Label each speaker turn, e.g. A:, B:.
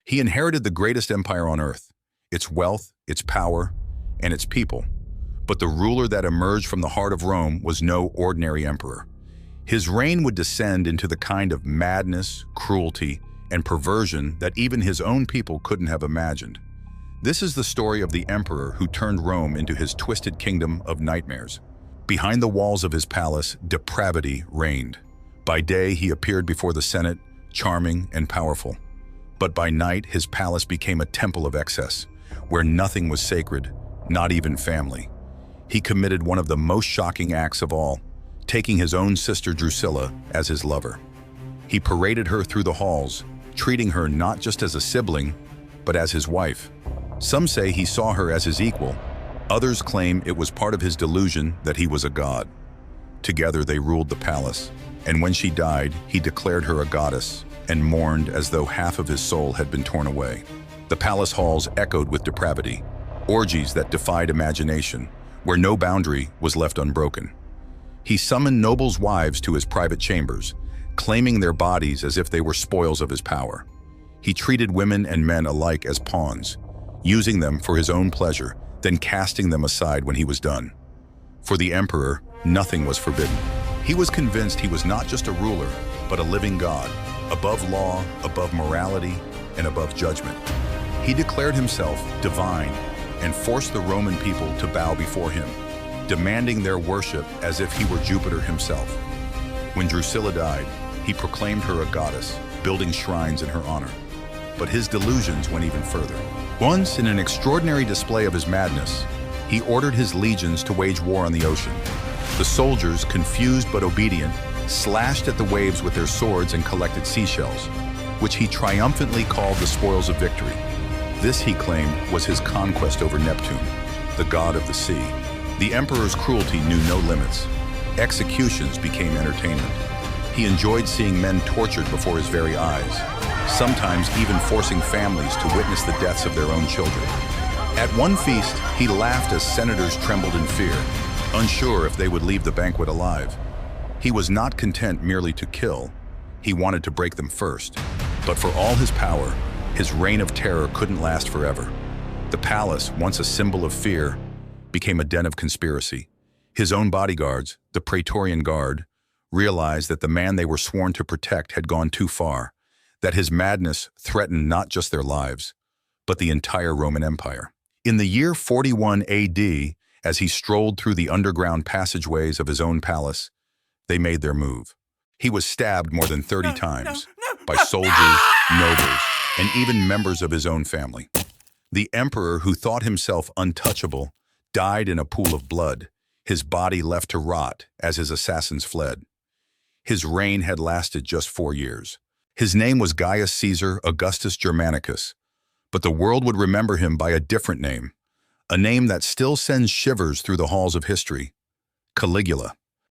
A: He inherited the greatest empire on earth, its wealth, its power, and its people. But the ruler that emerged from the heart of Rome was no ordinary emperor. His reign would descend into the kind of madness, cruelty, and perversion that even his own people couldn't have imagined. This is the story of the emperor who turned Rome into his twisted kingdom of nightmares. Behind the walls of his palace, depravity reigned. By day, he appeared before the Senate, charming and powerful. But by night, his palace became a temple of excess, where nothing was sacred, not even family. He committed one of the most shocking acts of all, taking his own sister Drusilla as his lover. He paraded her through the halls, treating her not just as a sibling, but as his wife. Some say he saw her as his equal. Others claim it was part of his delusion that he was a god. Together they ruled the palace, and when she died, he declared her a goddess and mourned as though half of his soul had been torn away. The palace halls echoed with depravity, orgies that defied imagination, where no boundary was left unbroken. He summoned nobles' wives to his private chambers, claiming their bodies as if they were spoils of his power. He treated women and men alike as pawns, using them for his own pleasure, then casting them aside when he was done. For the emperor, nothing was forbidden. He was convinced he was not just a ruler, but a living god, above law, above morality, and above judgment. He declared himself divine and forced the Roman people to bow before him, demanding their worship as if he were Jupiter himself. When Drusilla died, he proclaimed her a goddess, building shrines in her honor. But his delusions went even further. Once, in an extraordinary display of his madness, he ordered his legions to wage war on the ocean. The soldiers, confused but obedient, slashed at the waves with their swords and collected seashells, which he triumphantly called the spoils of victory. This, he claimed, was his conquest over Neptune, the god of the sea. The emperor's cruelty knew no limits. Executions became entertainment. He enjoyed seeing men tortured before his very eyes, sometimes even forcing families to witness the deaths of their own children. At one feast, he laughed as senators trembled in fear, unsure if they would leave the banquet alive. He was not content merely to kill. He wanted to break them first. But for all his power, his reign of terror couldn't last forever. The palace, once a symbol of fear, became a den of conspiracy. His own bodyguards, the Praetorian Guard, realized that the man they were sworn to protect had gone too far, that his madness threatened not just their lives, but the entire Roman Empire. In the year 41 AD, as he strolled through the underground passageways of his own palace, they made their move. He was stabbed more than 30 times by soldiers, nobles, and even members of his own family. The emperor, who thought himself untouchable, died in a pool of blood, his body left to rot as his assassins fled. His reign had lasted just 4 years. His name was Gaius Caesar Augustus Germanicus, but the world would remember him by a different name, a name that still sends shivers through the halls of history: Caligula.